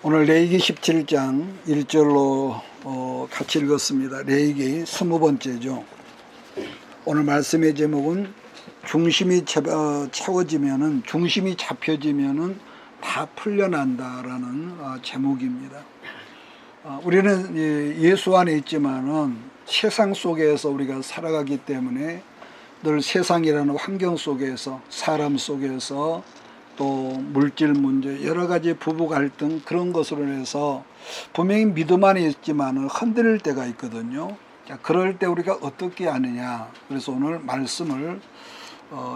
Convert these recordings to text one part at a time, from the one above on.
오늘 레위기 17장 1절로 같이 읽었습니다. 레위기 20번째죠. 오늘 말씀의 제목은 중심이 채워지면은, 중심이 잡혀지면은 다 풀려난다라는 제목입니다. 우리는 예수 안에 있지만은 세상 속에서 우리가 살아가기 때문에 늘 세상이라는 환경 속에서, 사람 속에서, 또 물질 문제, 여러 가지 부부 갈등, 그런 것으로 해서 분명히 믿음 안에 있지만 흔들릴 때가 있거든요. 자, 그럴 때 우리가 어떻게 하느냐. 그래서 오늘 말씀을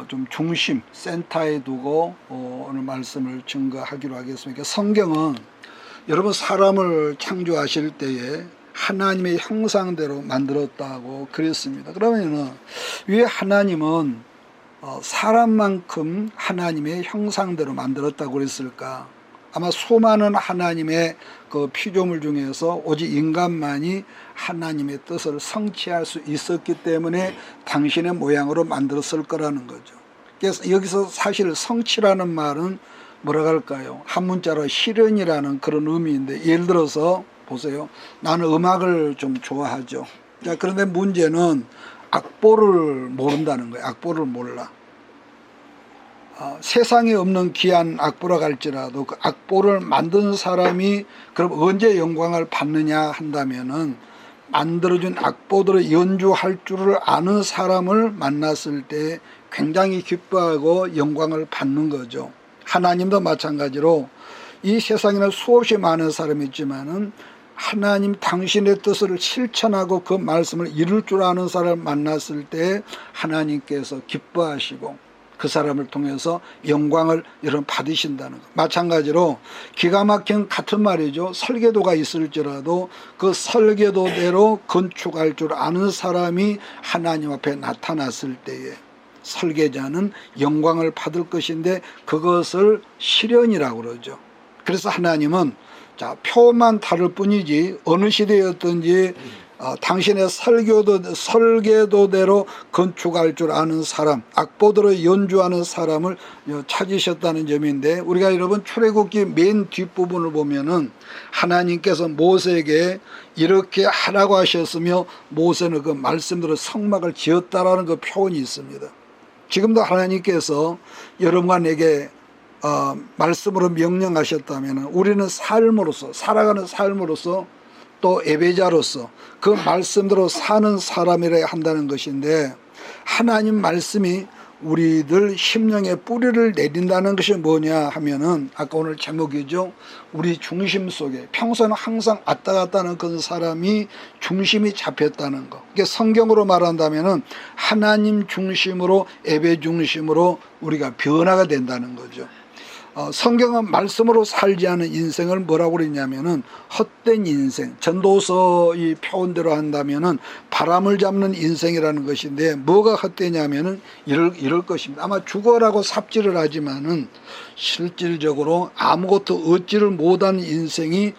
좀 중심, 센터에 두고 오늘 말씀을 증거하기로 하겠습니다. 성경은 여러분 사람을 창조하실 때에 하나님의 형상대로 만들었다고 그랬습니다. 그러면은 왜 하나님은 사람만큼 하나님의 형상대로 만들었다고 그랬을까? 아마 수많은 하나님의 그 피조물 중에서 오직 인간만이 하나님의 뜻을 성취할 수 있었기 때문에 당신의 모양으로 만들었을 거라는 거죠. 그래서 여기서 사실 성취라는 말은 뭐라 할까요? 한 문자로 실현이라는 그런 의미인데, 예를 들어서 보세요. 나는 음악을 좀 좋아하죠. 자, 그런데 문제는 악보를 모른다는 거예요. 악보를 몰라. 세상에 없는 귀한 악보라 할지라도 그 악보를 만든 사람이 그럼 언제 영광을 받느냐 한다면은, 만들어준 악보들을 연주할 줄을 아는 사람을 만났을 때 굉장히 기뻐하고 영광을 받는 거죠. 하나님도 마찬가지로 이 세상에는 수없이 많은 사람이 있지만은 하나님 당신의 뜻을 실천하고 그 말씀을 이룰 줄 아는 사람을 만났을 때 하나님께서 기뻐하시고 그 사람을 통해서 영광을 여러분 받으신다는 것. 마찬가지로 기가 막힌 같은 말이죠. 설계도가 있을지라도 그 설계도대로 건축할 줄 아는 사람이 하나님 앞에 나타났을 때에 설계자는 영광을 받을 것인데, 그것을 실현이라고 그러죠. 그래서 하나님은 자, 표만 다를 뿐이지 어느 시대였든지 당신의 설계도대로 건축할 줄 아는 사람, 악보대로 연주하는 사람을 찾으셨다는 점인데, 우리가 여러분 출애굽기 맨 뒷부분을 보면은 하나님께서 모세에게 이렇게 하라고 하셨으며 모세는 그 말씀대로 성막을 지었다라는 그 표현이 있습니다. 지금도 하나님께서 여러분과 내게 말씀으로 명령하셨다면 우리는 삶으로서, 살아가는 삶으로서, 또 예배자로서 그 말씀대로 사는 사람이라 한다는 것인데, 하나님 말씀이 우리들 심령에 뿌리를 내린다는 것이 뭐냐 하면은, 아까 오늘 제목이죠. 우리 중심 속에 평소에는 항상 왔다 갔다 하는 그 사람이 중심이 잡혔다는 것. 이게 성경으로 말한다면은 하나님 중심으로, 예배 중심으로 우리가 변화가 된다는 거죠. 성경은 말씀으로 살지 않은 인생을 뭐라고 그랬냐면은 헛된 인생, 전도서 이 표현대로 한다면은 바람을 잡는 인생이라는 것인데, 뭐가 헛되냐면은 이럴 것입니다. 아마 죽어라고 삽질을 하지만은 실질적으로 아무것도 얻지를 못한 인생이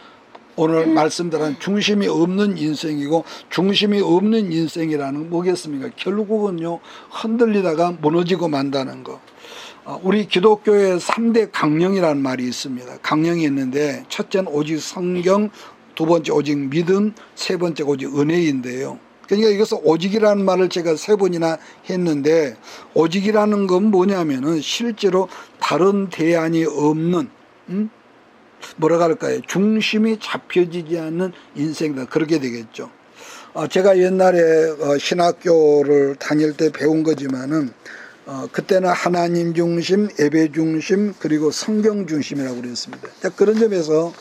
오늘 말씀드린 중심이 없는 인생이고, 중심이 없는 인생이라는 건 뭐겠습니까? 결국은요, 흔들리다가 무너지고 만다는 거. 우리 기독교의 3대 강령이라는 말이 있습니다. 강령이 있는데, 첫째는 오직 성경, 두 번째 오직 믿음, 세 번째 오직 은혜인데요. 그러니까 이것은 오직이라는 말을 제가 3번이나 했는데, 오직이라는 건 뭐냐면은 실제로 다른 대안이 없는, 뭐라고 할까요? 중심이 잡혀지지 않는 인생이다. 그렇게 되겠죠. 제가 옛날에 신학교를 다닐 때 배운 거지만은 그때는 하나님 중심, 예배 중심, 그리고 성경 중심이라고 그랬습니다. 그런 점에서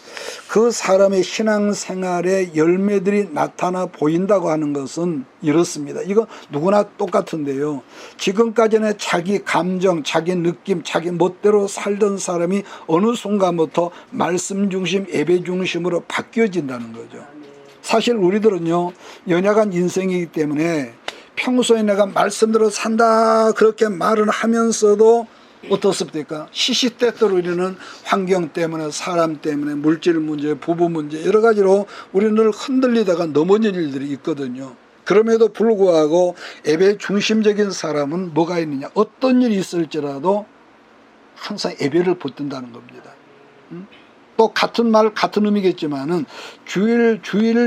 그 사람의 신앙생활의 열매들이 나타나 보인다고 하는 것은 이렇습니다. 이거 누구나 똑같은데요. 지금까지는 자기 감정, 자기 느낌, 자기 멋대로 살던 사람이 어느 순간부터 말씀 중심, 예배 중심으로 바뀌어진다는 거죠. 사실 우리들은요, 연약한 인생이기 때문에 평소에 내가 말씀대로 산다 그렇게 말은 하면서도 어떻습니까? 시시때때로 우리는 환경 때문에, 사람 때문에, 물질 문제, 부부 문제, 여러 가지로 우리는 늘 흔들리다가 넘어질 일들이 있거든요. 그럼에도 불구하고 예배 중심적인 사람은 뭐가 있느냐? 어떤 일이 있을지라도 항상 예배를 붙든다는 겁니다. 또 같은 말 같은 의미겠지만은 주일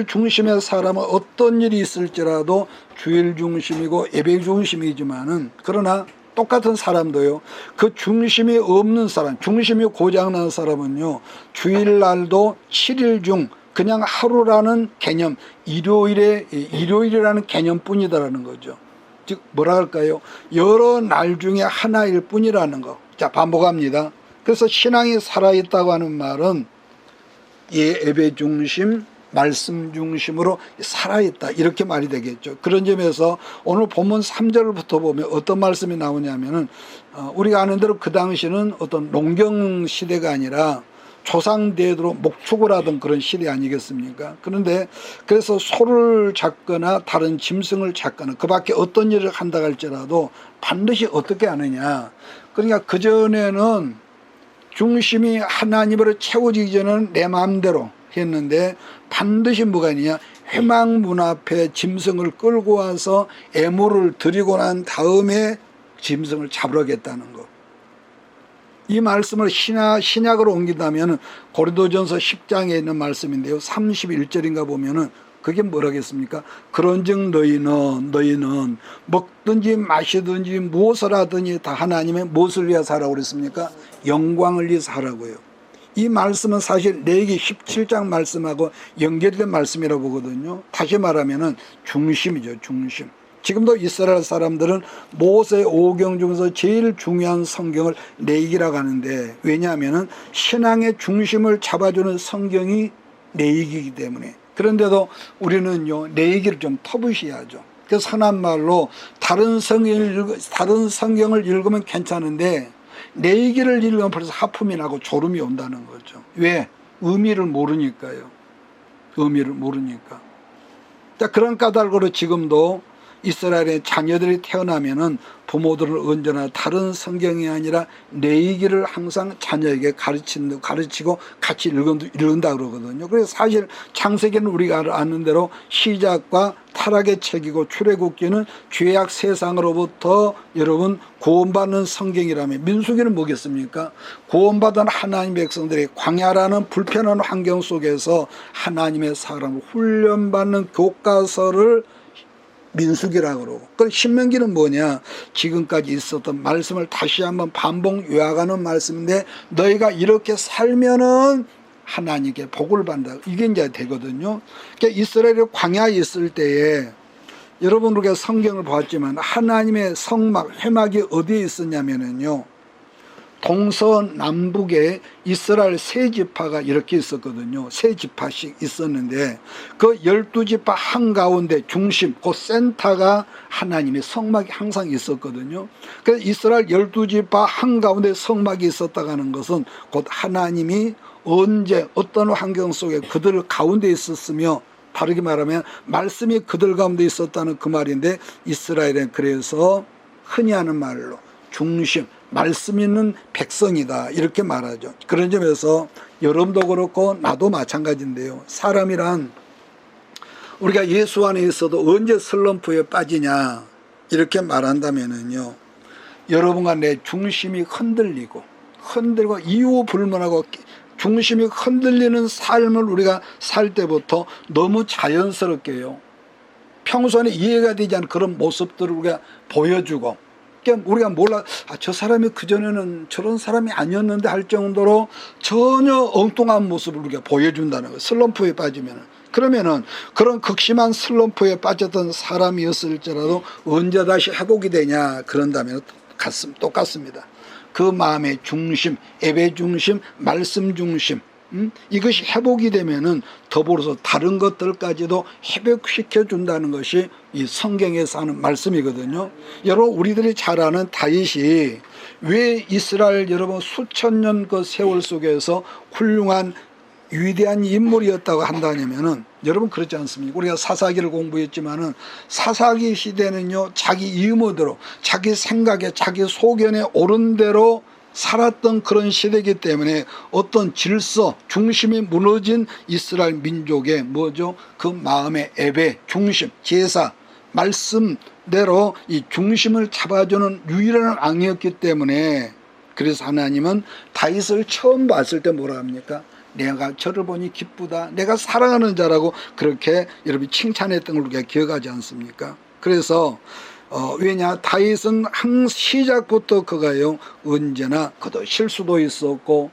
중심의 사람은 어떤 일이 있을지라도 주일 중심이고 예배 중심이지만은 그러나 똑같은 사람도요, 그 중심이 없는 사람, 중심이 고장난 사람은요, 주일날도 7일 중 그냥 하루라는 개념, 일요일이라는 개념뿐이다라는 거죠. 즉 뭐라 할까요? 여러 날 중에 하나일 뿐이라는 거. 자, 반복합니다. 그래서 신앙이 살아있다고 하는 말은 예배 중심, 말씀 중심으로 살아있다, 이렇게 말이 되겠죠. 그런 점에서 오늘 본문 3절부터 보면 어떤 말씀이 나오냐면은 우리가 아는 대로 그 당시는 어떤 농경 시대가 아니라 조상대대로 목축을 하던 그런 시대 아니겠습니까? 그런데 그래서 소를 잡거나 다른 짐승을 잡거나 그 밖에 어떤 일을 한다 할지라도 반드시 어떻게 하느냐, 그러니까 그전에는 중심이 하나님으로 채워지기 전에는 내 마음대로 했는데 반드시 뭐가 있느냐, 회막문 앞에 짐승을 끌고 와서 애물을 드리고 난 다음에 짐승을 잡으러 가겠다는 거. 이 말씀을 신약으로 옮긴다면 고린도전서 10장에 있는 말씀인데요, 31절인가 보면은 그게 뭐라겠습니까? 그런즉 너희는 먹든지 마시든지 무엇을 하든지 다 하나님의 무엇을 위해 살라고 그랬습니까? 영광을 위해 살라고요. 이 말씀은 사실 레위기 17장 말씀하고 연결된 말씀이라고 보거든요. 다시 말하면은 중심이죠, 중심. 지금도 이스라엘 사람들은 모세 오경 중에서 제일 중요한 성경을 레위기라고 하는데, 왜냐하면은 신앙의 중심을 잡아주는 성경이 레위기이기 때문에. 그런데도 우리는요, 레위기를 좀 터부시하죠. 그래서 흔한 말로 다른 성경을 읽으면 괜찮은데 레위기를 읽으면 벌써 하품이 나고 졸음이 온다는 거죠. 왜? 의미를 모르니까요. 의미를 모르니까. 자, 그런 까닭으로 지금도 이스라엘의 자녀들이 태어나면은 부모들은 언제나 다른 성경이 아니라 레위기를 항상 자녀에게 가르치고 같이 읽은다 그러거든요. 그래서 사실 창세기는 우리가 아는 대로 시작과 타락의 책이고 출애굽기는 죄악 세상으로부터 여러분 구원받는 성경이라면, 민수기는 뭐겠습니까? 구원받은 하나님 백성들이 광야라는 불편한 환경 속에서 하나님의 사람을 훈련받는 교과서를 민수기라고 그러고, 그 신명기는 뭐냐, 지금까지 있었던 말씀을 다시 한번 반복 요약하는 말씀인데, 너희가 이렇게 살면은 하나님께 복을 받는다, 이게 이제 되거든요. 그러니까 이스라엘이 광야에 있을 때에 여러분 우리가 성경을 봤지만 하나님의 성막, 회막이 어디에 있었냐면은요, 동서남북에 이스라엘 세 지파가 이렇게 있었거든요. 세 지파씩 있었는데 그 12지파 한가운데 중심, 그 센터가 하나님의 성막이 항상 있었거든요. 그래서 이스라엘 12지파 한가운데 성막이 있었다고 하는 것은 곧 하나님이 언제 어떤 환경 속에 그들 가운데 있었으며, 다르게 말하면 말씀이 그들 가운데 있었다는 그 말인데, 이스라엘은 그래서 흔히 하는 말로 중심, 말씀 있는 백성이다, 이렇게 말하죠. 그런 점에서 여러분도 그렇고 나도 마찬가지인데요, 사람이란 우리가 예수 안에 있어도 언제 슬럼프에 빠지냐 이렇게 말한다면은요, 여러분과 내 중심이 흔들리고 이유 불문하고 중심이 흔들리는 삶을 우리가 살 때부터 너무 자연스럽게요, 평소에 이해가 되지 않는 그런 모습들을 우리가 보여주고, 우리가 몰라, 저 사람이 그전에는 저런 사람이 아니었는데 할 정도로 전혀 엉뚱한 모습을 우리가 보여준다는 거예요. 슬럼프에 빠지면은. 그러면은 그런 극심한 슬럼프에 빠졌던 사람이었을지라도 언제 다시 회복이 되냐 그런다면 똑같습니다. 그 마음의 중심, 예배 중심, 말씀 중심, 이것이 회복이 되면은 더불어서 다른 것들까지도 회복시켜 준다는 것이 이 성경에서 하는 말씀이거든요. 여러분, 우리들이 잘 아는 다윗이 왜 이스라엘 여러분 수천 년 그 세월 속에서 훌륭한 위대한 인물이었다고 한다면은, 여러분 그렇지 않습니까? 우리가 사사기를 공부했지만은 사사기 시대는요, 자기 이모대로 자기 생각에 자기 소견에 옳은 대로 살았던 그런 시대이기 때문에 어떤 질서, 중심이 무너진 이스라엘 민족의 뭐죠? 그 마음의 예배, 중심, 제사, 말씀대로 이 중심을 잡아주는 유일한 왕이었기 때문에 그래서 하나님은 다윗을 처음 봤을 때 뭐라 합니까? 내가 저를 보니 기쁘다. 내가 사랑하는 자라고 그렇게 여러분이 칭찬했던 걸 우리가 기억하지 않습니까? 그래서 왜냐, 다윗은 시작부터 그가요, 언제나 그도 실수도 있었고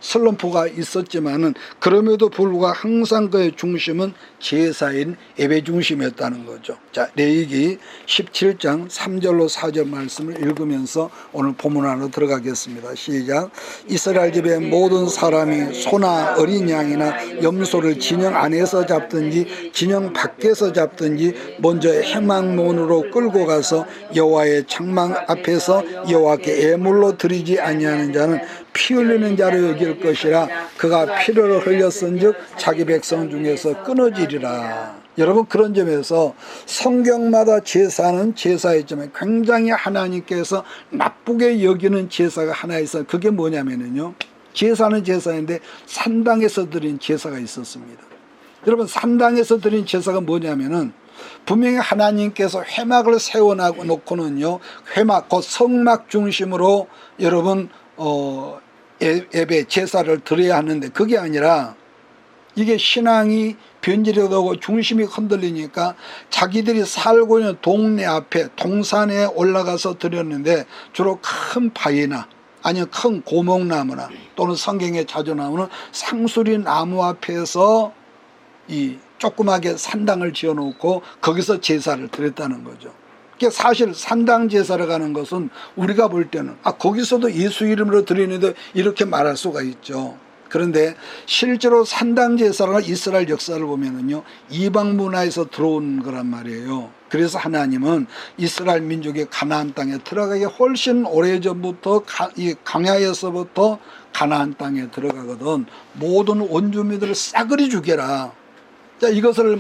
슬럼프가 있었지만은 그럼에도 불구하고 항상 그의 중심은 제사인 예배 중심이었다는 거죠. 자, 레위기 17장 3절로 4절 말씀을 읽으면서 오늘 본문 안으로 들어가겠습니다. 시작. 이스라엘 집의 모든 사람이 소나 어린 양이나 염소를 진영 안에서 잡든지 진영 밖에서 잡든지 먼저 해망문으로 끌고 가서 여호와의 장막 앞에서 여호와께 예물로 드리지 아니하는 자는 피 흘리는 자로 여길 것이라. 그가 피를 흘렸은즉 자기 백성 중에서 끊어지리라. 여러분, 그런 점에서 성경마다 제사는 제사였지만 굉장히 하나님께서 나쁘게 여기는 제사가 하나 있어요. 그게 뭐냐면요, 제사는 제사인데 산당에서 드린 제사가 있었습니다. 여러분, 산당에서 드린 제사가 뭐냐면은 분명히 하나님께서 회막을 세워놓고는요, 회막, 곧 성막 중심으로 여러분 예배 제사를 드려야 하는데, 그게 아니라 이게 신앙이 변질이 되고 중심이 흔들리니까 자기들이 살고 있는 동네 앞에 동산에 올라가서 드렸는데, 주로 큰 바위나 아니면 큰 고목나무나 또는 성경에 자주 나오는 상수리 나무 앞에서 이 조그맣게 산당을 지어놓고 거기서 제사를 드렸다는 거죠. 사실 산당 제사를 가는 것은 우리가 볼 때는 거기서도 예수 이름으로 드리는데 이렇게 말할 수가 있죠. 그런데 실제로 산당 제사가 이스라엘 역사를 보면은요, 이방 문화에서 들어온 거란 말이에요. 그래서 하나님은 이스라엘 민족이 가나안 땅에 들어가기 훨씬 오래전부터 이 광야에서부터 가나안 땅에 들어가거든 모든 원주민들을 싸그리 죽여라. 자, 이것을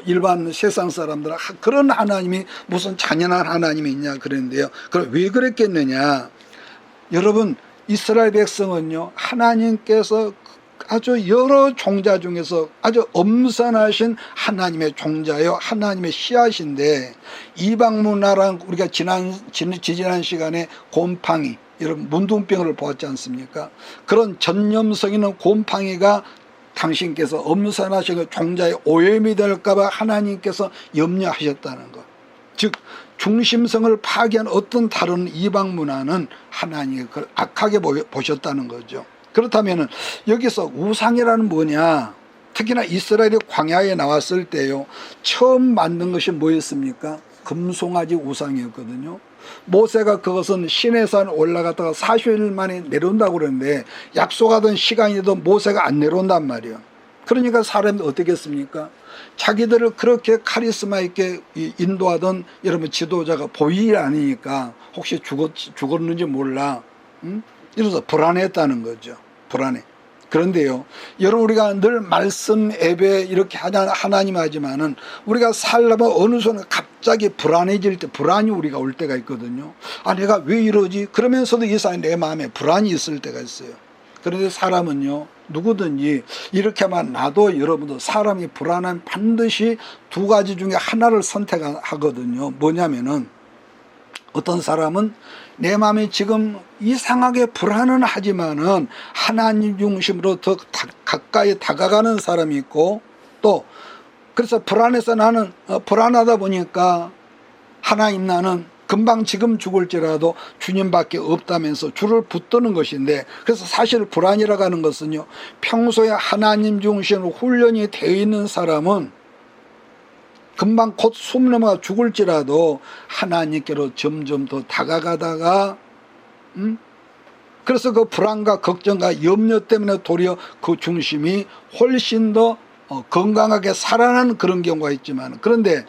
일반 세상 사람들은 그런 하나님이 무슨 잔인한 하나님이 있냐 그랬는데요. 그럼 왜 그랬겠느냐? 여러분, 이스라엘 백성은요, 하나님께서 아주 여러 종자 중에서 아주 엄선하신 하나님의 종자요, 하나님의 씨앗인데, 이방 문화랑 우리가 지난 시간에 곰팡이, 여러분 문둥병을 보았지 않습니까? 그런 전염성 있는 곰팡이가 당신께서 엄선하신 종자의 오염이 될까봐 하나님께서 염려하셨다는 것. 즉 중심성을 파괴한 어떤 다른 이방 문화는 하나님이 그걸 악하게 보셨다는 거죠. 그렇다면 여기서 우상이라는 뭐냐? 특히나 이스라엘이 광야에 나왔을 때요, 처음 만든 것이 뭐였습니까? 금송아지 우상이었거든요. 모세가 그것은 시내산 올라갔다가 40일 만에 내려온다고 그러는데 약속하던 시간에도 모세가 안 내려온단 말이에요. 그러니까 사람들 어떻게 했습니까? 자기들을 그렇게 카리스마 있게 인도하던 여러분 지도자가 보이지 않으니까 혹시 죽었는지 몰라, 이래서 불안했다는 거죠. 불안해. 그런데요, 여러분, 우리가 늘 말씀 예배 이렇게 하나님 하지만은 우리가 살다가 어느 순간 갑자기 불안해질 때, 불안이 우리가 올 때가 있거든요. 내가 왜 이러지? 그러면서도 이상하게 내 마음에 불안이 있을 때가 있어요. 그런데 사람은요, 누구든지 이렇게만 놔도 여러분도 사람이 불안하면 반드시 두 가지 중에 하나를 선택하거든요. 뭐냐면은, 어떤 사람은 내 마음이 지금 이상하게 불안은 하지만은 하나님 중심으로 더 가까이 다가가는 사람이 있고, 또 그래서 불안해서 나는 불안하다 보니까 하나님, 나는 금방 지금 죽을지라도 주님밖에 없다면서 주를 붙드는 것인데, 그래서 사실 불안이라고 하는 것은요, 평소에 하나님 중심으로 훈련이 되어 있는 사람은 금방 곧 숨 넘어가 죽을지라도 하나님께로 점점 더 다가가다가 그래서 그 불안과 걱정과 염려 때문에 도리어 그 중심이 훨씬 더 건강하게 살아나는 그런 경우가 있지만, 그런데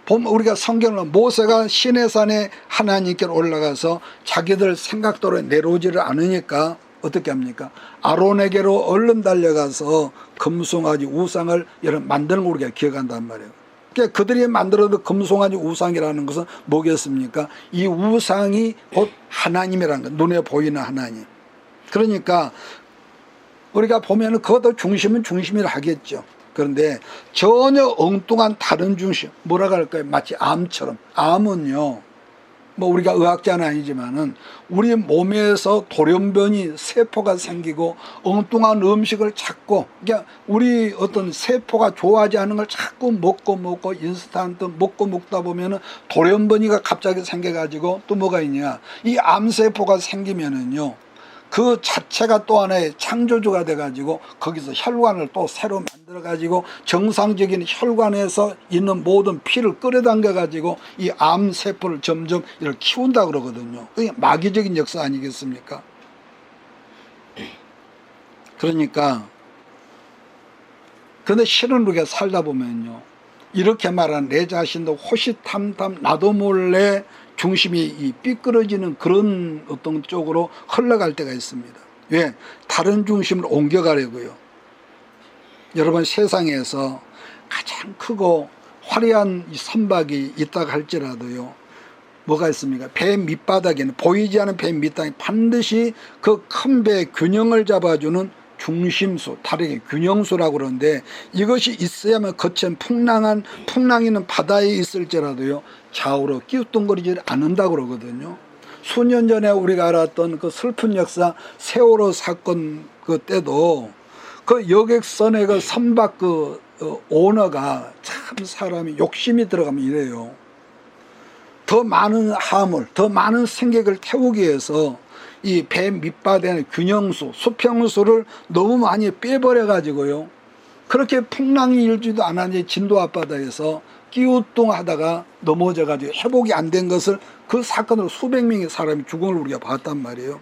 우리가 성경을 모세가 시내산에 하나님께로 올라가서 자기들 생각대로 내려오지를 않으니까 어떻게 합니까? 아론에게로 얼른 달려가서 금송아지 우상을 만드는 걸 우리가 기억한단 말이에요. 그들이 만들어도 금송아지 우상이라는 것은 뭐겠습니까? 이 우상이 곧 하나님이라는 것, 눈에 보이는 하나님. 그러니까 우리가 보면 그것도 중심은 중심이라 하겠죠. 그런데 전혀 엉뚱한 다른 중심, 뭐라고 할까요? 마치 암처럼. 암은요, 뭐 우리가 의학자는 아니지만은 우리 몸에서 돌연변이 세포가 생기고 엉뚱한 음식을 찾고, 그러니까 우리 어떤 세포가 좋아하지 않은 걸 자꾸 먹고 인스턴트 먹고 먹다 보면은 돌연변이가 갑자기 생겨가지고 또 뭐가 있냐, 이 암세포가 생기면은요 그 자체가 또 하나의 창조주가 돼가지고 거기서 혈관을 또 새로 만들어가지고 정상적인 혈관에서 있는 모든 피를 끌어당겨가지고 이 암세포를 점점 이렇게 키운다 그러거든요. 그게 마귀적인 역사 아니겠습니까? 그러니까 근데 실은 우리가 살다 보면요 이렇게 말하는 내 자신도 호시탐탐 나도 몰래 중심이 이 삐뚤어지는 그런 어떤 쪽으로 흘러갈 때가 있습니다. 왜? 다른 중심을 옮겨가려고요. 여러분 세상에서 가장 크고 화려한 이 선박이 있다고 할지라도요 뭐가 있습니까? 배 밑바닥에는 보이지 않은 배 밑바닥에 반드시 그 큰 배의 균형을 잡아주는 중심수, 다르게 균형수라고 그러는데 이것이 있어야만 거친 풍랑이 있는 바다에 있을지라도요 좌우로 끼우뚱거리지 않는다고 그러거든요. 수년 전에 우리가 알았던 그 슬픈 역사 세월호 사건 그 때도 그 여객선의 그 선박 그 오너가 참 사람이 욕심이 들어가면 이래요. 더 많은 화물, 더 많은 승객을 태우기 위해서 이 배 밑바닥에 균형수, 수평수를 너무 많이 빼버려 가지고요 그렇게 풍랑이 일지도 않았는지 진도 앞바다에서 끼우뚱하다가 넘어져 가지고 회복이 안 된 것을 그 사건으로 수백 명의 사람이 죽은 걸 우리가 봤단 말이에요.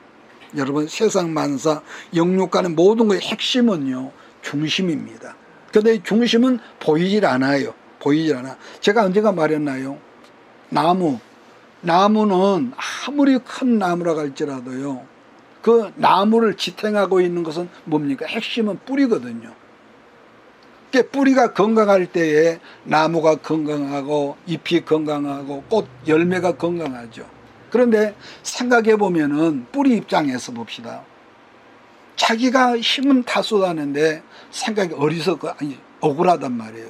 여러분 세상 만사 영육간의 모든 것의 핵심은요 중심입니다. 그런데 이 중심은 보이질 않아요. 보이질 않아. 제가 언제가 말했나요? 나무는 아무리 큰 나무라고 할지라도요 그 나무를 지탱하고 있는 것은 뭡니까? 핵심은 뿌리거든요. 뿌리가 건강할 때에 나무가 건강하고 잎이 건강하고 꽃 열매가 건강하죠. 그런데 생각해 보면은 뿌리 입장에서 봅시다. 자기가 힘은 다 쏟았는데 생각이 어리석고 아니 억울하단 말이에요.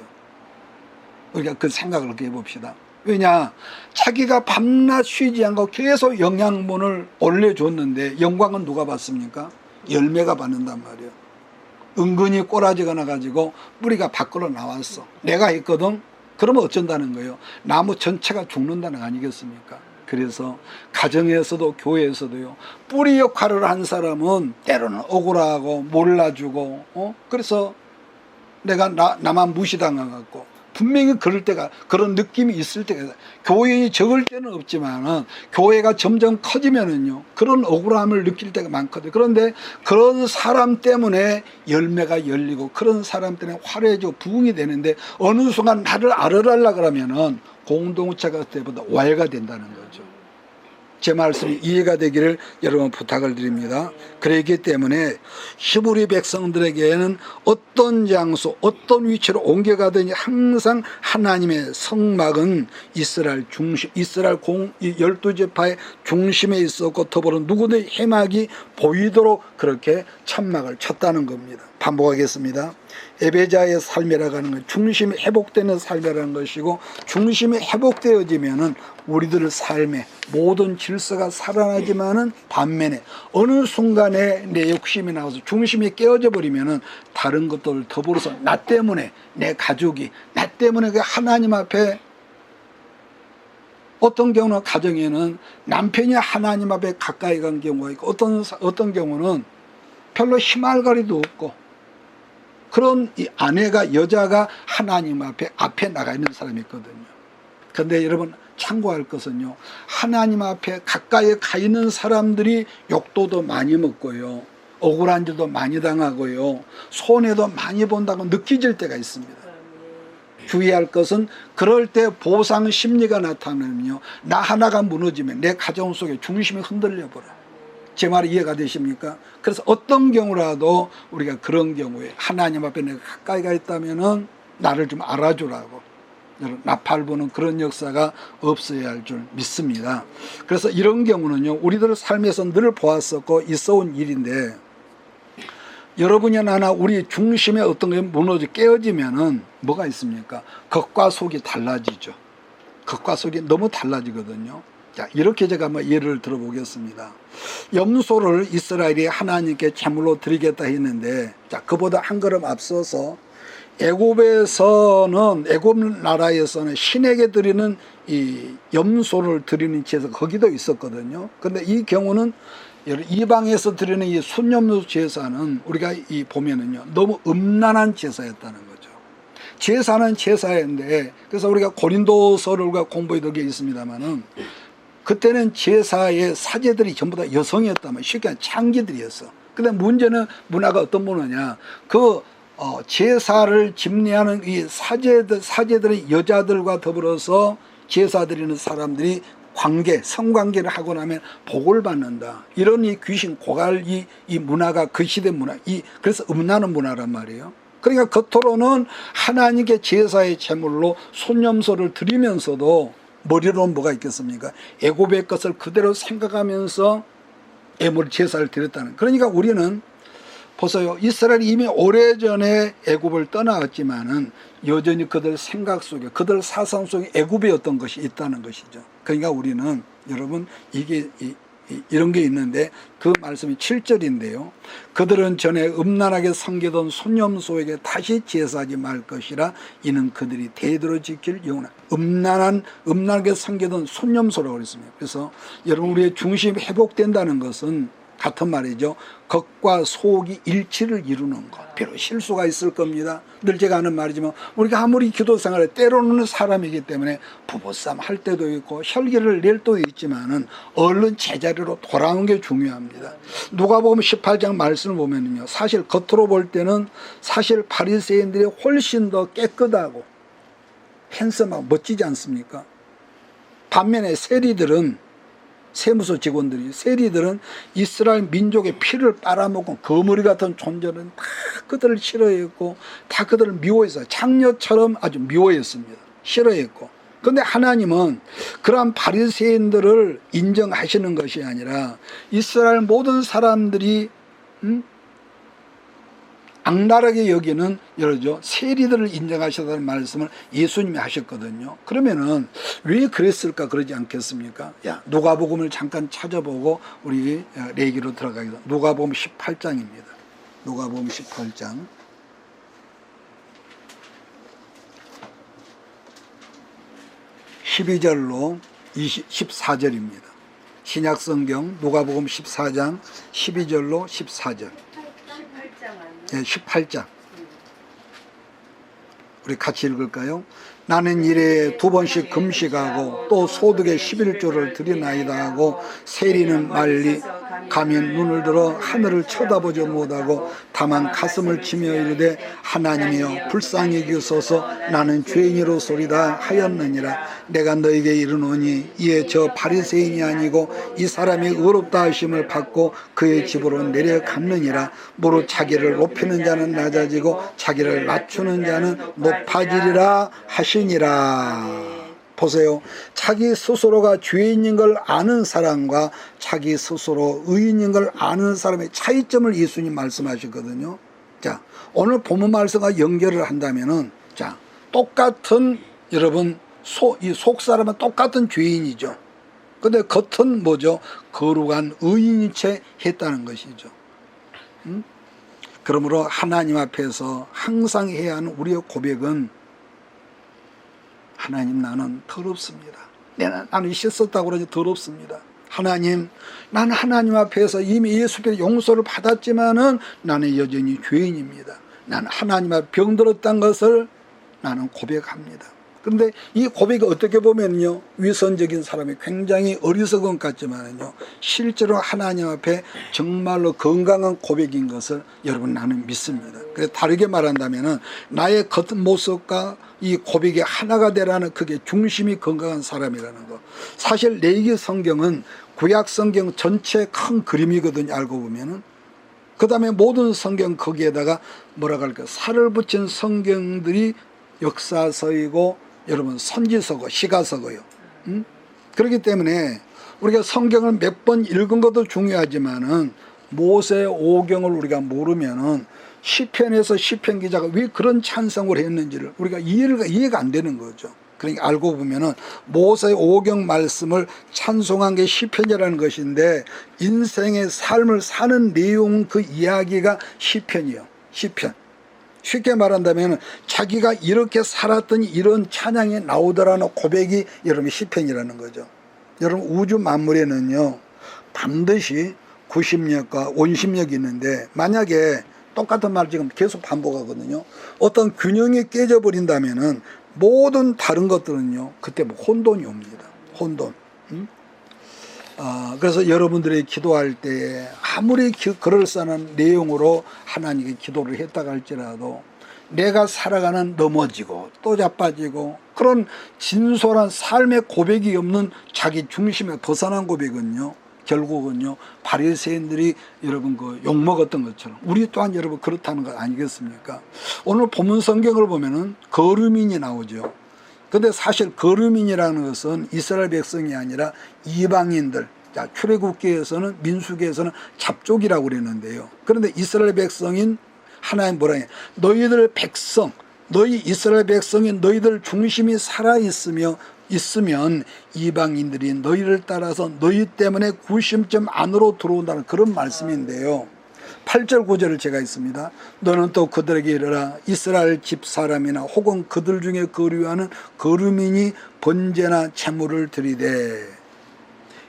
우리가 그 생각을 그렇게 해봅시다. 왜냐? 자기가 밤낮 쉬지 않고 계속 영양분을 올려줬는데 영광은 누가 받습니까? 열매가 받는단 말이에요. 은근히 꼬라지가 나가지고 뿌리가 밖으로 나왔어. 내가 있거든? 그러면 어쩐다는 거예요? 나무 전체가 죽는다는 거 아니겠습니까? 그래서 가정에서도 교회에서도요 뿌리 역할을 한 사람은 때로는 억울하고 몰라주고 그래서 내가 나만 무시당하고 분명히 그럴 때가 그런 느낌이 있을 때가 교인이 적을 때는 없지만은 교회가 점점 커지면은요 그런 억울함을 느낄 때가 많거든요. 그런데 그런 사람 때문에 열매가 열리고 그런 사람 때문에 화려해지고 부흥이 되는데 어느 순간 나를 알아달라 그러면은 공동체가 그때보다 오해가 된다는 거죠. 제 말씀이 이해가 되기를 여러분 부탁을 드립니다. 그렇기 때문에 히브리 백성들에게는 어떤 장소 어떤 위치로 옮겨가든지 항상 하나님의 성막은 이스라엘 중심, 이스라엘 12지파의 중심에 있었고 더불어 누구든지 해막이 보이도록 그렇게 천막을 쳤다는 겁니다. 반복하겠습니다. 에베자의 삶이라고 하는 건 중심이 회복되는 삶이라는 것이고 중심이 회복되어지면은 우리들의 삶의 모든 질서가 살아나지만은 반면에 어느 순간에 내 욕심이 나와서 중심이 깨어져 버리면은 다른 것들 더불어서 나 때문에 내 가족이 나 때문에 그 하나님 앞에 어떤 경우는 가정에는 남편이 하나님 앞에 가까이 간 경우가 있고 어떤 경우는 별로 희말거리도 없고 그런 이 아내가 여자가 하나님 앞에 나가 있는 사람이 있거든요. 그런데 여러분 참고할 것은요 하나님 앞에 가까이 가 있는 사람들이 욕도 더 많이 먹고요 억울한 일도 많이 당하고요 손해도 많이 본다고 느껴질 때가 있습니다. 주의할 것은 그럴 때 보상 심리가 나타나면요 나 하나가 무너지면 내 가정 속에 중심이 흔들려 버려요. 제 말이 이해가 되십니까? 그래서 어떤 경우라도 우리가 그런 경우에 하나님 앞에 내가 가까이 가 있다면은 나를 좀 알아주라고 나팔부는 그런 역사가 없어야 할 줄 믿습니다. 그래서 이런 경우는요 우리들 삶에서 늘 보았었고 있어온 일인데 여러분이 나나 우리 중심에 어떤 게 무너져 깨어지면은 뭐가 있습니까? 겉과 속이 달라지죠. 겉과 속이 너무 달라지거든요. 자, 이렇게 제가 한번 예를 들어보겠습니다. 염소를 이스라엘이 하나님께 제물로 드리겠다 했는데, 자, 그보다 한 걸음 앞서서 애굽 나라에서는 신에게 드리는 이 염소를 드리는 제사가 거기도 있었거든요. 근데 이 경우는 이방에서 드리는 이 순염소 제사는 우리가 보면은요, 너무 음란한 제사였다는 거죠. 제사는 제사인데, 그래서 우리가 고린도서를 우리가 공부해둔 게 있습니다만은, 그때는 제사의 사제들이 전부 다 여성이었다면 쉽게 말하면 창기들이었어. 근데 문제는 문화가 어떤 문화냐, 제사를 집례하는 이 사제들의 여자들과 더불어서 제사 드리는 사람들이 성관계를 하고 나면 복을 받는다. 이런 이 귀신 고갈 이 문화가 그 시대 문화, 그래서 음란한 문화란 말이에요. 그러니까 겉으로는 하나님께 제사의 제물로 순염소를 드리면서도 머리로는 뭐가 있겠습니까? 애굽의 것을 그대로 생각하면서 제사를 드렸다는. 그러니까 우리는 보세요. 이스라엘이 이미 오래전에 애굽을 떠나왔지만은 여전히 그들 생각 속에, 그들 사상 속에 애굽의 어떤 것이 있다는 것이죠. 그러니까 우리는 여러분 이런 게 있는데, 그 말씀이 7절인데요. 그들은 전에 음란하게 섬기던 순염소에게 다시 제사하지 말 것이라. 이는 그들이 대대로 지킬 영원한 음란하게 섬기던 순염소라고 그랬습니다. 그래서 여러분, 우리의 중심이 회복된다는 것은 같은 말이죠. 겉과 속이 일치를 이루는 것. 비록 실수가 있을 겁니다. 늘 제가 하는 말이지만, 우리가 아무리 기도 생활에 때로는 사람이기 때문에 부부싸움 할 때도 있고 혈기를 낼 때도 있지만은 얼른 제자리로 돌아오는 게 중요합니다. 누가복음 18장 말씀을 보면요, 사실 겉으로 볼 때는 사실 바리새인들이 훨씬 더 깨끗하고 핸섬하고 멋지지 않습니까? 반면에 세무서 직원들이, 세리들은 이스라엘 민족의 피를 빨아먹은 거머리 같은 존재는 다 그들을 싫어했고, 다 그들을 미워했어요. 장녀처럼 아주 미워했습니다. 싫어했고. 그런데 하나님은 그러한 바리새인들을 인정하시는 것이 아니라 이스라엘 모든 사람들이 악랄하게 여기는 세리들을 인정하셨다는 말씀을 예수님이 하셨거든요. 그러면은 왜 그랬을까 그러지 않겠습니까? 누가복음을 잠깐 찾아보고 우리 레위기로 들어가겠습니다. 누가복음 18장입니다. 누가복음 18장 12절로 14절입니다. 신약성경 누가복음 14장 12절로 14절. 18장. 우리 같이 읽을까요? 나는 일에 2번씩 금식하고 또 소득의 11조를 드리나이다 하고, 세리는 말리 가면 눈을 들어 하늘을 쳐다보지 못하고 다만 가슴을 치며 이르되 하나님이여 불쌍히 여기소서 나는 죄인이로소리다 하였느니라. 내가 너에게 이르노니 이에 저 바리새인이 아니고 이 사람이 의롭다 하심을 받고 그의 집으로 내려갔느니라. 무릇 자기를 높이는 자는 낮아지고 자기를 낮추는 자는 높아지리라 하시니라. 보세요. 자기 스스로가 죄인인 걸 아는 사람과 자기 스스로 의인인 걸 아는 사람의 차이점을 예수님 말씀하셨거든요. 자, 오늘 본문 말씀과 연결을 한다면은, 자, 똑같은, 여러분, 이 속 사람은 똑같은 죄인이죠. 근데 겉은 뭐죠? 거룩한 의인인 채 했다는 것이죠. 그러므로 하나님 앞에서 항상 해야 하는 우리의 고백은, 하나님 나는 더럽습니다. 나는 씻었다고 그러니 더럽습니다. 하나님, 나는 하나님 앞에서 이미 예수께서 용서를 받았지만은 나는 여전히 죄인입니다. 나는 하나님 앞에 병들었다는 것을 나는 고백합니다. 그런데 이 고백이 어떻게 보면요, 위선적인 사람이 굉장히 어리석은 것 같지만은요, 실제로 하나님 앞에 정말로 건강한 고백인 것을 여러분 나는 믿습니다. 그래서 다르게 말한다면은 나의 겉모습과 이 고백이 하나가 되라는 그게 중심이 건강한 사람이라는 거. 사실 레위기 성경은 구약 성경 전체 큰 그림이거든요. 알고 보면은. 그 다음에 모든 성경 거기에다가 뭐라고 할까요? 살을 붙인 성경들이 역사서이고 여러분 선지서고 시가서고요. 그렇기 때문에 우리가 성경을 몇 번 읽은 것도 중요하지만은 모세 오경을 우리가 모르면은 시편에서 시편 기자가 왜 그런 찬송을 했는지를 우리가 이해가 안 되는 거죠. 그러니까 알고 보면은 모세의 오경 말씀을 찬송한 게 시편이라는 것인데 인생의 삶을 사는 내용 그 이야기가 시편이요. 시편. 쉽게 말한다면 자기가 이렇게 살았더니 이런 찬양이 나오더라는 고백이 여러분 시편이라는 거죠. 여러분 우주 만물에는요 반드시 구심력과 원심력이 있는데 만약에 똑같은 말 지금 계속 반복하거든요. 어떤 균형이 깨져버린다면은 모든 다른 것들은요 그때 뭐 혼돈이 옵니다. 혼돈. 그래서 여러분들이 기도할 때 아무리 그럴싸한 내용으로 하나님께 기도를 했다가 할지라도 내가 살아가는 넘어지고 또 자빠지고 그런 진솔한 삶의 고백이 없는 자기 중심에 벗어난 고백은요 결국은요 바리새인들이 여러분 그 욕먹었던 것처럼 우리 또한 여러분 그렇다는 것 아니겠습니까? 오늘 본문 성경을 보면은 거류민이 나오죠. 근데 사실 거류민이라는 것은 이스라엘 백성이 아니라 이방인들, 자 출애굽기에서는 민수기에서는 잡족이라고 그랬는데요. 그런데 이스라엘 백성인 하나님 뭐라 해? 너희들 백성, 너희 이스라엘 백성인 너희들 중심이 살아있으면 이방인들이 너희를 따라서 너희 때문에 구심점 안으로 들어온다는 그런 말씀인데요. 8절 9절을 제가 있습니다. 너는 또 그들에게 이르라 이스라엘 집 사람이나 혹은 그들 중에 거류하는 거류민이 번제나 제물을 드리되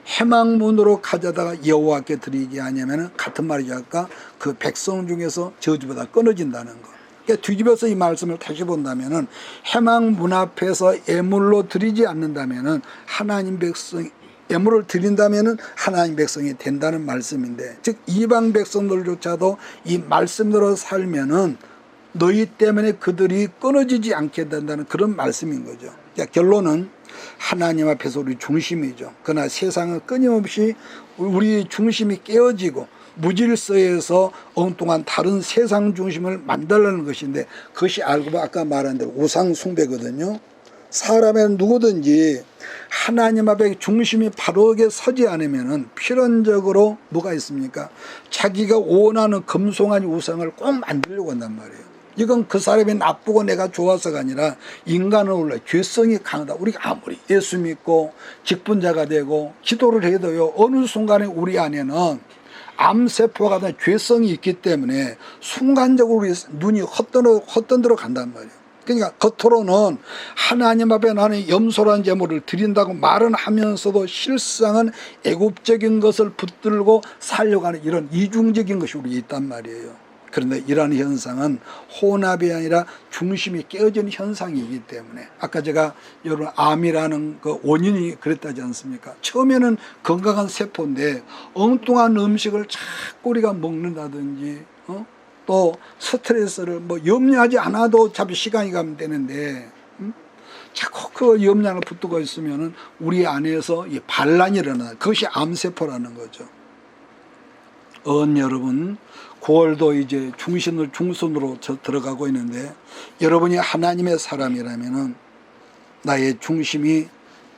해망문으로 가져다가 여호와께 드리게 하냐면 같은 말이죠. 아까 그 백성 중에서 저주보다 끊어진다는 거. 그러니까 뒤집어서 이 말씀을 다시 본다면은 해망문 앞에서 예물로 드리지 않는다면은 하나님 백성 예물을 드린다면은 하나님 백성이 된다는 말씀인데, 즉 이방 백성들조차도 이 말씀대로 살면은 너희 때문에 그들이 끊어지지 않게 된다는 그런 말씀인 거죠. 그러니까 결론은 하나님 앞에서 우리 중심이죠. 그러나 세상은 끊임없이 우리 중심이 깨어지고 무질서에서 엉뚱한 다른 세상 중심을 만들려는 것인데, 그것이 알고 보면 아까 말한 대로 우상 숭배거든요. 사람의 누구든지 하나님 앞에 중심이 바르게 서지 않으면은 필연적으로 뭐가 있습니까? 자기가 원하는 금송아지 우상을 꼭 만들려고 한단 말이에요. 이건 그 사람이 나쁘고 내가 좋아서가 아니라 인간은 원래 죄성이 강하다. 우리가 아무리 예수 믿고 직분자가 되고 기도를 해도요 어느 순간에 우리 안에는 암세포가 된 죄성이 있기 때문에 순간적으로 우리 눈이 헛던 대로 간단 말이에요. 그러니까 겉으로는 하나님 앞에 나는 염소란 제물을 드린다고 말은 하면서도 실상은 애굽적인 것을 붙들고 살려고 하는 이런 이중적인 것이 우리 있단 말이에요. 그런데 이러한 현상은 혼합이 아니라 중심이 깨어지는 현상이기 때문에 아까 제가 여러분 암이라는 그 원인이 그랬다지 않습니까? 처음에는 건강한 세포인데 엉뚱한 음식을 자꾸 우리가 먹는다든지 또 스트레스를 뭐 염려하지 않아도 어차피 시간이 가면 되는데 자꾸 그 염려 하나 붙들고 있으면은 우리 안에서 이 반란이 일어나. 그것이 암세포라는 거죠. 여러분 9월도 이제 중순으로 들어가고 있는데, 여러분이 하나님의 사람이라면은 나의 중심이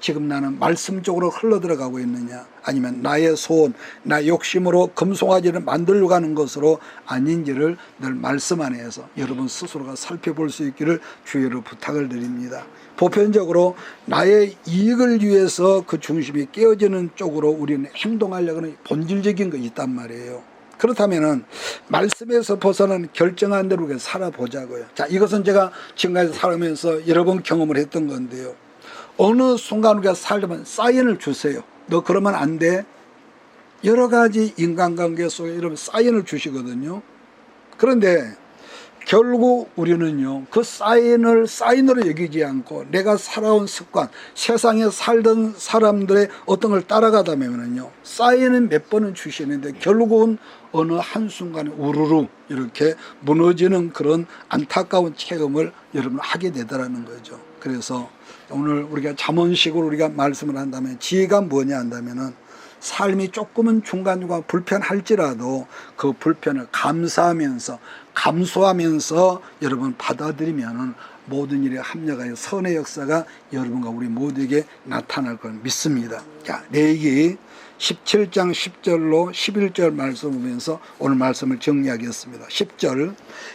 지금 나는 말씀 쪽으로 흘러들어가고 있느냐, 아니면 나의 소원, 나의 욕심으로 금송아지를 만들려고 하는 것으로 아닌지를 늘 말씀 안에서 여러분 스스로가 살펴볼 수 있기를 주의로 부탁을 드립니다. 보편적으로 나의 이익을 위해서 그 중심이 깨어지는 쪽으로 우리는 행동하려고 하는 본질적인 것이 있단 말이에요. 그렇다면은 말씀에서 벗어난 결정한 대로 살아보자고요. 자, 이것은 제가 지금까지 살아오면서 여러 번 경험을 했던 건데요. 어느 순간 우리가 살려면 사인을 주세요. 너 그러면 안 돼. 여러 가지 인간관계 속에 이런 사인을 주시거든요. 그런데 결국 우리는요, 그 사인으로 여기지 않고 내가 살아온 습관, 세상에 살던 사람들의 어떤 걸 따라가다 보면요, 사인은 몇 번은 주시는데 결국은 어느 한순간에 우르르 이렇게 무너지는 그런 안타까운 체험을 여러분 하게 되더라는 거죠. 그래서 오늘 우리가 잠언식으로 우리가 말씀을 한다면 지혜가 뭐냐 한다면은 삶이 조금은 중간중간 불편할지라도 그 불편을 감수하면서 여러분 받아들이면은 모든 일에 합력하여 선의 역사가 여러분과 우리 모두에게 나타날 걸 믿습니다. 자, 레위기 17장 10절로 11절 말씀 보면서 오늘 말씀을 정리하겠습니다. 10절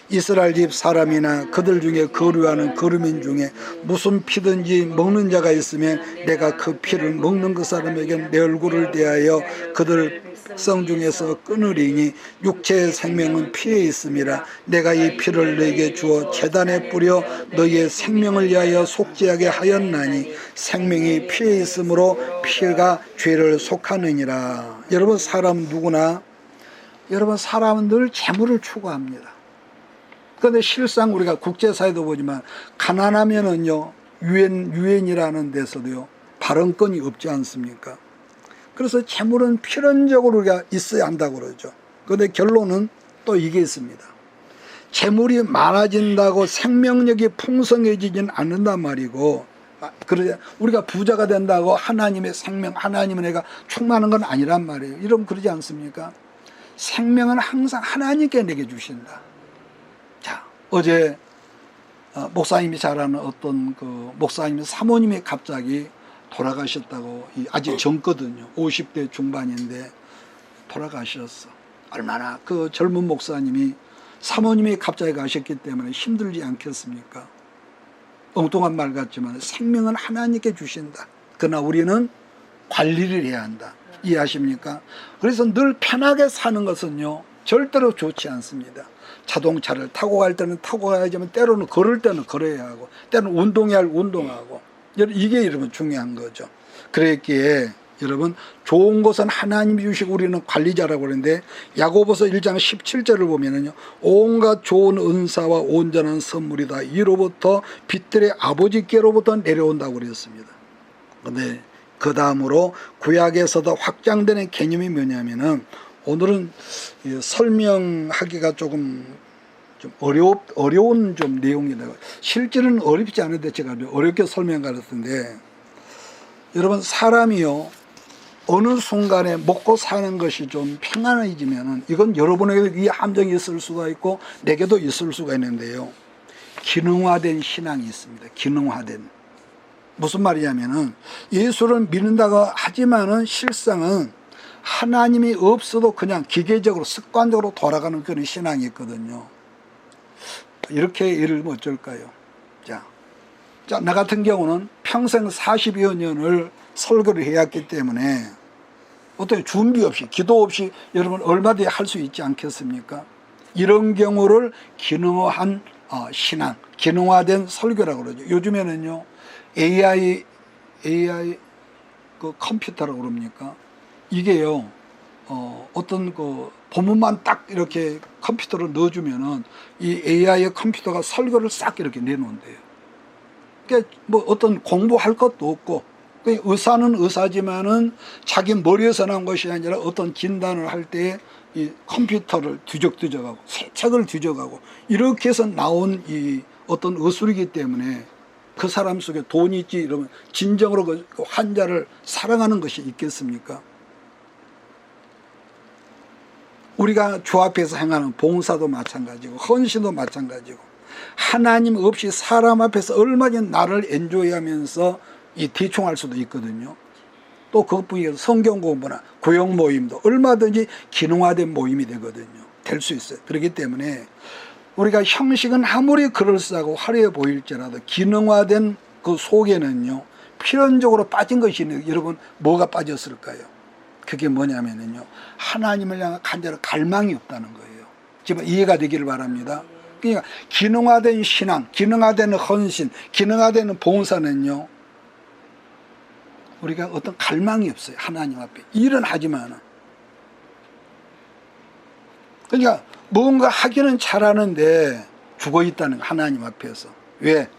이스라엘 집 사람이나 그들 중에 거류하는 거류민 중에 무슨 피든지 먹는 자가 있으면 내가 그 피를 먹는 그 사람에게 내 얼굴을 대하여 그들 성 중에서 끊으리니 육체의 생명은 피에 있음이라. 내가 이 피를 너에게 주어 제단에 뿌려 너희의 생명을 위하여 속죄하게 하였나니 생명이 피에 있으므로 피가 죄를 속하느니라. 여러분 사람은 늘 재물을 추구합니다. 그런데 실상 우리가 국제사회도 보지만 가난하면은요 유엔이라는 데서도요 발언권이 없지 않습니까? 그래서 재물은 필연적으로 우리가 있어야 한다고 그러죠. 그런데 결론은 또 이게 있습니다. 재물이 많아진다고 생명력이 풍성해지진 않는단 말이고, 그러자 우리가 부자가 된다고 하나님의 생명, 하나님은 내가 충만한 건 아니란 말이에요. 이러면 그러지 않습니까? 생명은 항상 하나님께 내게 주신다. 자, 어제 목사님이 잘 아는 어떤 그 목사님의 사모님이 갑자기 돌아가셨다고, 아직 젊거든요. 50대 중반인데 돌아가셨어. 얼마나 그 젊은 목사님이 사모님이 갑자기 가셨기 때문에 힘들지 않겠습니까? 엉뚱한 말 같지만 생명은 하나님께 주신다. 그러나 우리는 관리를 해야 한다. 이해하십니까? 그래서 늘 편하게 사는 것은요 절대로 좋지 않습니다. 자동차를 타고 갈 때는 타고 가야지만 때로는 걸을 때는 걸어야 하고 때로는 운동해야 할 운동하고, 이게 여러분 중요한 거죠. 그랬기에 여러분 좋은 것은 하나님이 주시고 우리는 관리자라고 그러는데, 야고보서 1장 17절을 보면은요 온갖 좋은 은사와 온전한 선물이 다 이로부터 빛들의 아버지께로부터 내려온다고 그랬습니다. 그런데 그 다음으로 구약에서도 확장되는 개념이 뭐냐면은, 오늘은 설명하기가 좀 어려운 좀 내용이다. 실제는 어렵지 않은데 제가 어렵게 설명하였던데, 여러분 사람이요 어느 순간에 먹고 사는 것이 좀 평안해지면은, 이건 여러분에게도 이 함정이 있을 수가 있고 내게도 있을 수가 있는데요, 기능화된 신앙이 있습니다. 기능화된. 무슨 말이냐면은, 예수를 믿는다고 하지만은 실상은 하나님이 없어도 그냥 기계적으로 습관적으로 돌아가는 그런 신앙이 있거든요. 이렇게 예를 들면 어쩔까요? 자, 나 같은 경우는 평생 40여 년을 설교를 해왔기 때문에 어떻게 준비 없이, 기도 없이 여러분 얼마든지 할 수 있지 않겠습니까? 이런 경우를 기능화한 신앙, 기능화된 설교라고 그러죠. 요즘에는요 AI 그 컴퓨터라고 그럽니까? 이게요 어떤 그 본문만 딱 이렇게 컴퓨터로 넣어주면은 이 AI 컴퓨터가 설교를 싹 이렇게 내놓은대요. 그러니까 뭐 어떤 공부할 것도 없고, 의사는 의사지만은 자기 머리에서 난 것이 아니라 어떤 진단을 할 때 이 컴퓨터를 뒤적뒤적하고 새 책을 뒤져가고 이렇게 해서 나온 이 어떤 의술이기 때문에 그 사람 속에 돈이 있지 이러면 진정으로 그 환자를 사랑하는 것이 있겠습니까? 우리가 주 앞에서 행하는 봉사도 마찬가지고 헌신도 마찬가지고, 하나님 없이 사람 앞에서 얼마나 나를 엔조이하면서 이 대충할 수도 있거든요. 또 그것뿐이어서 성경 공부나 구역 모임도 얼마든지 기능화된 모임이 되거든요. 될 수 있어요. 그렇기 때문에 우리가 형식은 아무리 그럴싸하고 화려해 보일지라도 기능화된 그 속에는요 필연적으로 빠진 것이 있는데, 여러분 뭐가 빠졌을까요? 그게 뭐냐면요 하나님을 향한 간절한 갈망이 없다는 거예요. 지금 이해가 되기를 바랍니다. 그러니까 기능화된 신앙, 기능화된 헌신, 기능화된 봉사는요 우리가 어떤 갈망이 없어요. 하나님 앞에 일은 하지만, 그러니까 뭔가 하기는 잘하는데 죽어있다는 거, 하나님 앞에서. 왜?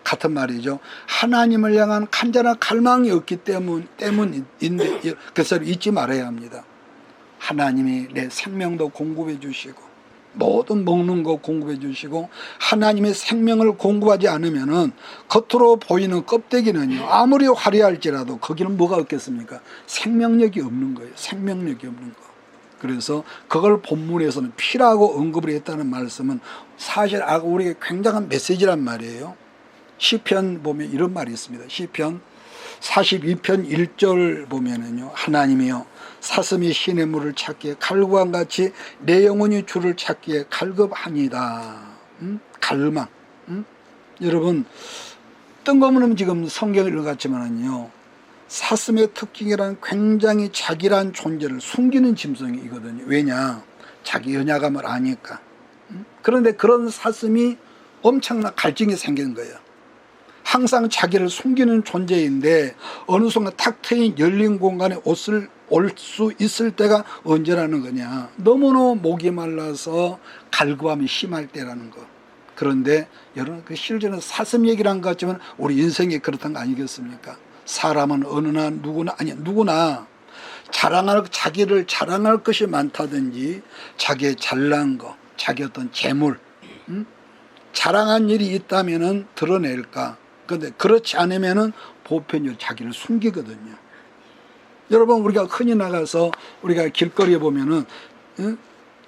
같은 말이죠. 하나님을 향한 간절한 갈망이 없기 때문인데, 그래서 잊지 말아야 합니다. 하나님이 내 생명도 공급해 주시고 모든 먹는 거 공급해 주시고, 하나님의 생명을 공급하지 않으면은 겉으로 보이는 껍데기는요 아무리 화려할지라도 거기는 뭐가 없겠습니까? 생명력이 없는 거예요. 생명력이 없는 거. 그래서 그걸 본문에서는 피라고 언급을 했다는 말씀은 사실 우리에게 굉장한 메시지란 말이에요. 시편 보면 이런 말이 있습니다. 시편 42편 1절 보면은요, 하나님이여 사슴이 신의 물을 찾기에 갈구한 같이 내 영혼이 주를 찾기에 갈급하니이다. 갈망. 여러분, 뜬금없는 지금 성경을 읽었지만은요, 사슴의 특징이란 굉장히 자기란 존재를 숨기는 짐승이거든요. 왜냐? 자기 연약함을 아니까. 그런데 그런 사슴이 엄청난 갈증이 생기는 거예요. 항상 자기를 숨기는 존재인데 어느 순간 탁 트인 열린 공간에 올 수 있을 때가 언제라는 거냐? 너무너무 목이 말라서 갈구함이 심할 때라는 거. 그런데 여러분, 그 실제는 사슴 얘기를 한 것 같지만 우리 인생이 그렇다는 거 아니겠습니까? 사람은 어느나 누구나 자기를 자랑할 것이 많다든지 자기의 잘난 거, 자기 어떤 재물, 자랑한 일이 있다면은 드러낼까? 그런데 그렇지 않으면은 보편적으로 자기를 숨기거든요. 여러분, 우리가 흔히 나가서 우리가 길거리에 보면은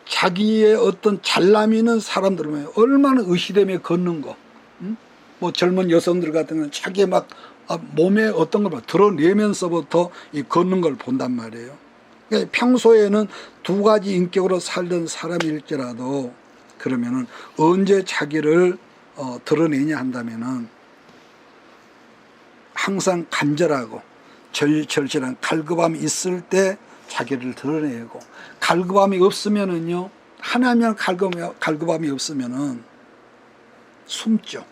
자기의 어떤 잘남 있는 사람들은 얼마나 의시되며 걷는 거, 뭐 젊은 여성들 같은 경우는 자기 막 몸에 어떤 걸 드러내면서부터 이 걷는 걸 본단 말이에요. 그러니까 평소에는 두 가지 인격으로 살던 사람일지라도 그러면은 언제 자기를 드러내냐 한다면은 항상 간절하고 절실한 갈급함이 있을 때 자기를 드러내고, 갈급함이 없으면은요, 하나님의 갈급함이 없으면은 숨죠.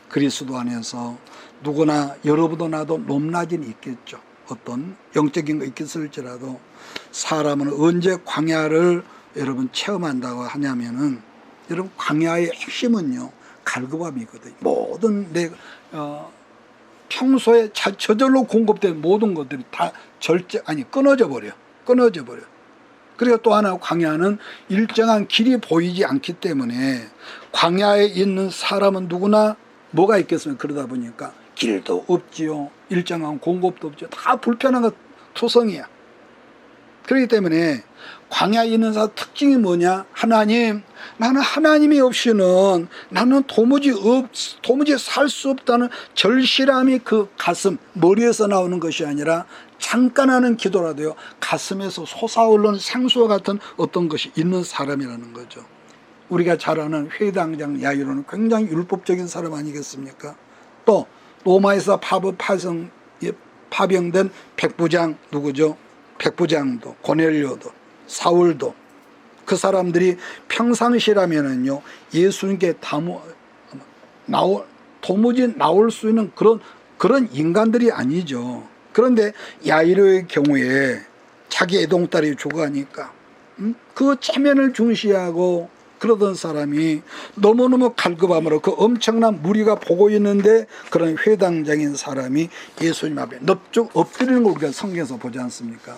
그리스도 안에서 누구나 여러분도 나도 높낮이는 있겠죠. 어떤 영적인 거 있겠을지라도 사람은 언제 광야를 여러분 체험한다고 하냐면은, 여러분 광야의 핵심은요 갈급함이거든요. 모든 평소에 저절로 공급된 모든 것들이 다 끊어져 버려. 그리고 또 하나, 광야는 일정한 길이 보이지 않기 때문에 광야에 있는 사람은 누구나 뭐가 있겠습니까? 그러다 보니까 길도 없지요, 일정한 공급도 없죠. 다 불편한 것 투성이야. 그렇기 때문에 광야에 있는 사람 특징이 뭐냐? 하나님, 나는 하나님이 없이는 나는 도무지 살 수 없다는 절실함이 그 가슴, 머리에서 나오는 것이 아니라 잠깐 하는 기도라도요 가슴에서 솟아오르는 생수와 같은 어떤 것이 있는 사람이라는 거죠. 우리가 잘 아는 회당장 야이로는 굉장히 율법적인 사람 아니겠습니까? 또 로마에서 파병된 백부장 누구죠? 백부장도, 고넬료도, 사울도, 그 사람들이 평상시라면은요 예수님께 도무지 나올 수 있는 그런 인간들이 아니죠. 그런데 야이로의 경우에 자기 애동딸이 죽어가니까 그 체면을 중시하고 그러던 사람이 너무너무 갈급함으로 그 엄청난 무리가 보고 있는데 그런 회당장인 사람이 예수님 앞에 넙죽 엎드리는 걸 우리가 성경에서 보지 않습니까?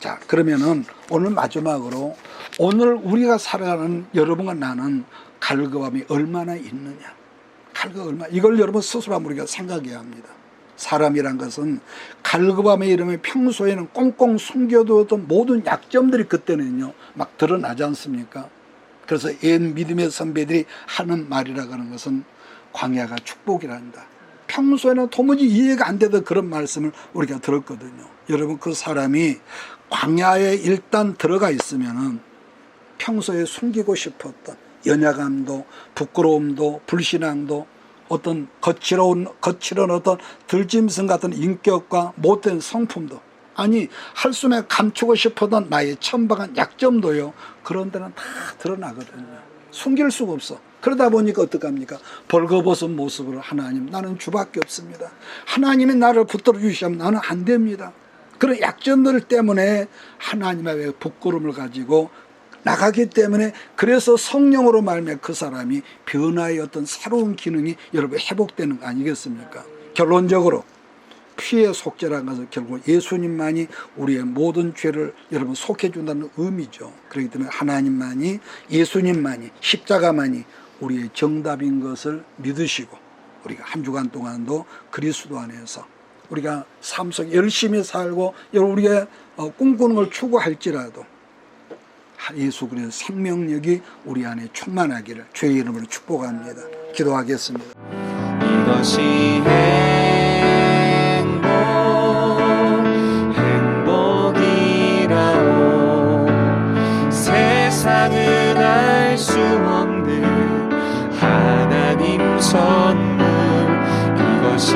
자, 그러면은 오늘 마지막으로, 오늘 우리가 살아가는 여러분과 나는 갈급함이 얼마나 있느냐, 이걸 여러분 스스로 한번 우리가 생각해야 합니다. 사람이란 것은 갈급함에 이르면 평소에는 꽁꽁 숨겨두었던 모든 약점들이 그때는요 막 드러나지 않습니까? 그래서 옛 믿음의 선배들이 하는 말이라고 하는 것은 광야가 축복이란다. 평소에는 도무지 이해가 안 되던 그런 말씀을 우리가 들었거든요. 여러분, 그 사람이 광야에 일단 들어가 있으면은 평소에 숨기고 싶었던 연약함도, 부끄러움도, 불신앙도, 어떤 거칠은 어떤 들짐승 같은 인격과 못된 성품도, 아니 할수에 감추고 싶었던 나의 천박한 약점도요 그런 데는 다 드러나거든요. 숨길 수가 없어. 그러다 보니까 어떡합니까? 벌거벗은 모습으로 하나님, 나는 주밖에 없습니다. 하나님이 나를 붙들어 주시면 나는 안 됩니다. 그런 약점들 때문에 하나님의 부끄러움을 가지고 나가기 때문에, 그래서 성령으로 말미암아 그 사람이 변화의 어떤 새로운 기능이 여러분 회복되는 거 아니겠습니까? 결론적으로 피의 속죄라는 것은 결국 예수님만이 우리의 모든 죄를 여러분 속해 준다는 의미죠. 그렇기 때문에 하나님만이, 예수님만이, 십자가만이 우리의 정답인 것을 믿으시고, 우리가 한 주간 동안도 그리스도 안에서 우리가 삶 속에 열심히 살고 우리가 꿈꾸는 걸 추구할지라도 예수 그리스도의 생명력이 우리 안에 충만하기를 주의 이름으로 축복합니다. 기도하겠습니다. 이것이 행복 다시